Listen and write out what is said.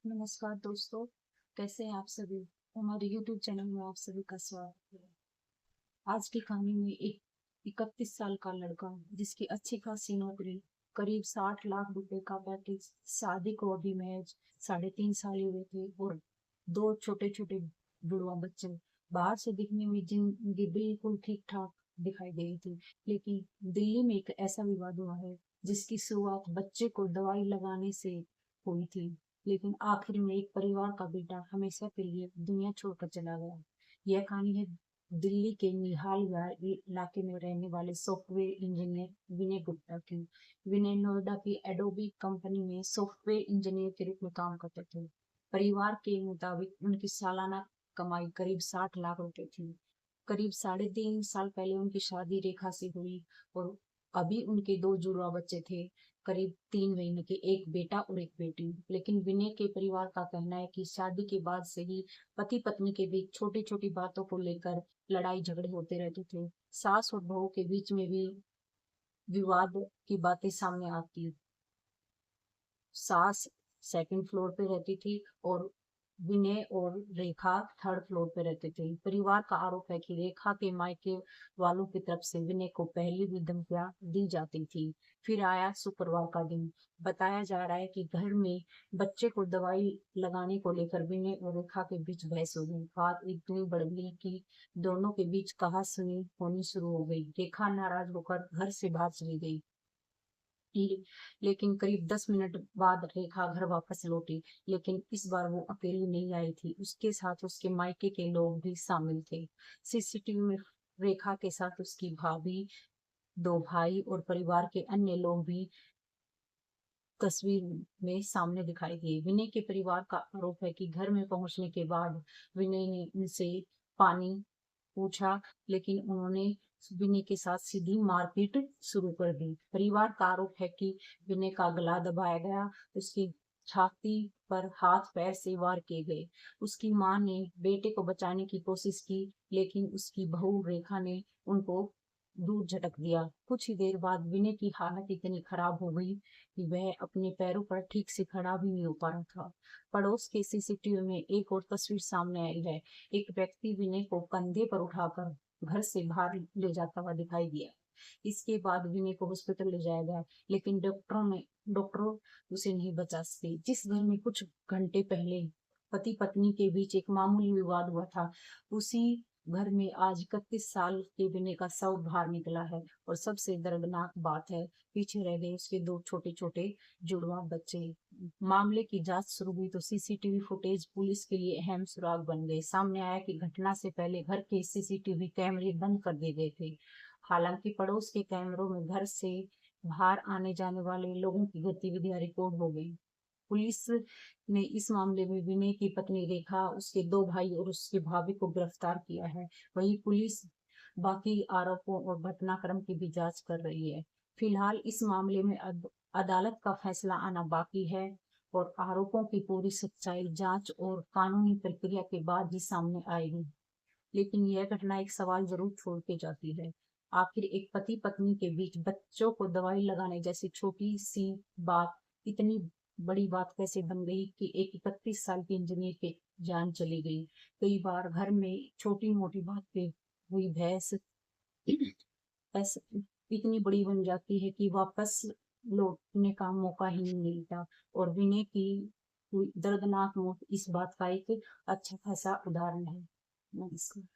नमस्कार दोस्तों, कैसे हैं आप सभी। हमारे YouTube चैनल में आप सभी का स्वागत है। आज की कहानी में एक 31 साल का लड़का जिसकी अच्छी खासी नौकरी, करीब 60 लाख रुपए का पैकेज, शादी को अभी महज 3.5 साल ही हुए थे और दो छोटे छोटे जुड़वा बच्चे। बाहर से दिखने में जिंदगी बिल्कुल ठीक ठाक दिखाई दे रही थी, लेकिन दिल्ली में एक ऐसा विवाद हुआ है जिसकी शुरुआत बच्चे को दवाई लगाने से हुई थी। लेकिन आखिर में एक परिवार का बेटा हमेशा के लिए दुनिया छोड़कर चला गया। यह कहानी है दिल्ली के निहाल इलाके में रहने वाले सॉफ्टवेयर इंजीनियर विनय गुप्ता की। विनय नोएडा की एडोबी कंपनी में सॉफ्टवेयर इंजीनियर के रूप में काम करते थे। परिवार के मुताबिक उनकी सालाना कमाई करीब 60 लाख रुपए थी। करीब 3.5 साल पहले उनकी शादी रेखा से हुई और अभी उनके दो जुड़वा बच्चे थे, करीब 3 महीने के, एक बेटा और एक बेटी। लेकिन विनय के परिवार का कहना है कि शादी के बाद से ही पति पत्नी के बीच छोटी छोटी बातों को लेकर लड़ाई झगड़े होते रहते थे। सास और बहू के बीच में भी विवाद की बातें सामने आती। सास सेकंड फ्लोर पे रहती थी और विनय और रेखा थर्ड फ्लोर पे रहते थे। परिवार का आरोप है कि रेखा के मायके वालों की तरफ से विनय को पहले भी धमकियां दी जाती थी। फिर आया शुक्रवार का दिन। बताया जा रहा है कि घर में बच्चे को दवाई लगाने को लेकर विनय और रेखा के बीच बहस हो गई। बात इतनी बढ़ गई कि दोनों के बीच कहासुनी होनी शुरू हो गई। रेखा नाराज होकर घर से बाहर चली गई। लेकिन करीब 10 मिनट बाद रेखा घर वापस लौटी। लेकिन इस बार वो अकेली नहीं आई थी, उसके साथ उसके मायके के लोग भी शामिल थे। सीसीटीवी में रेखा के साथ उसकी भाभी, दो भाई और परिवार के अन्य लोग भी तस्वीर में सामने दिखाई दिए। विनय के परिवार का आरोप है कि घर में पहुंचने के बाद विनय ने उनसे पानी पूछा, लेकिन उन्होंने विनय के साथ सीधी मारपीट शुरू कर दी। परिवार का आरोप है कि विनय का गला दबाया गया, उसकी छाती पर हाथ पैर से वार किए गए। उसकी मां ने बेटे को बचाने की कोशिश की, लेकिन उसकी बहू रेखा ने उनको दूर झटक दिया। कुछ ही देर बाद विनय की हालत इतनी खराब हो गई कि वह अपने पैरों पर ठीक से खड़ा भी नहीं हो पा रहा था। पड़ोस के सीसीटीवी में एक और तस्वीर सामने आई है। एक व्यक्ति विनय को कंधे पर उठाकर घर से बाहर ले जाता हुआ दिखाई दिया। इसके बाद विनय को हॉस्पिटल ले जाया गया, लेकिन डॉक्टर उसे नहीं बचा सके। जिस घर में कुछ घंटे पहले पति पत्नी के बीच एक मामूली विवाद हुआ था, उसी घर में आज 31 साल के विनय का शव बाहर निकला है। और सबसे दर्दनाक बात है, पीछे रह गए उसके दो छोटे छोटे जुड़वा बच्चे। मामले की जांच शुरू हुई तो सीसीटीवी फुटेज पुलिस के लिए अहम सुराग बन गए। सामने आया कि घटना से पहले घर के सीसीटीवी कैमरे बंद कर दिए गए थे। हालांकि पड़ोस के कैमरों में घर से बाहर आने जाने वाले लोगों की गतिविधियां रिकॉर्ड हो गई। पुलिस ने इस मामले में विनय की पत्नी रेखा, उसके दो भाई और उसकी भाभी को गिरफ्तार किया है। वहीं पुलिस बाकी आरोपों और घटनाक्रम की भी जांच कर रही है। फिलहाल इस मामले में अदालत का फैसला आना बाकी है और आरोपों की पूरी सच्चाई जांच और कानूनी प्रक्रिया के बाद ही सामने आएगी। लेकिन यह घटना एक सवाल जरूर छोड़ के जाती है। आखिर एक पति पत्नी के बीच बच्चों को दवाई लगाने जैसी छोटी सी बात इतनी बड़ी बात कैसे बन गई कि एक 31 साल की इंजीनियर की जान चली गई। कई बार घर में छोटी मोटी बात पे हुई बहस बस इतनी बड़ी बन जाती है कि वापस लौटने का मौका ही नहीं मिलता। और विनय की हुई दर्दनाक मौत इस बात का एक अच्छा खासा उदाहरण है। नमस्कार।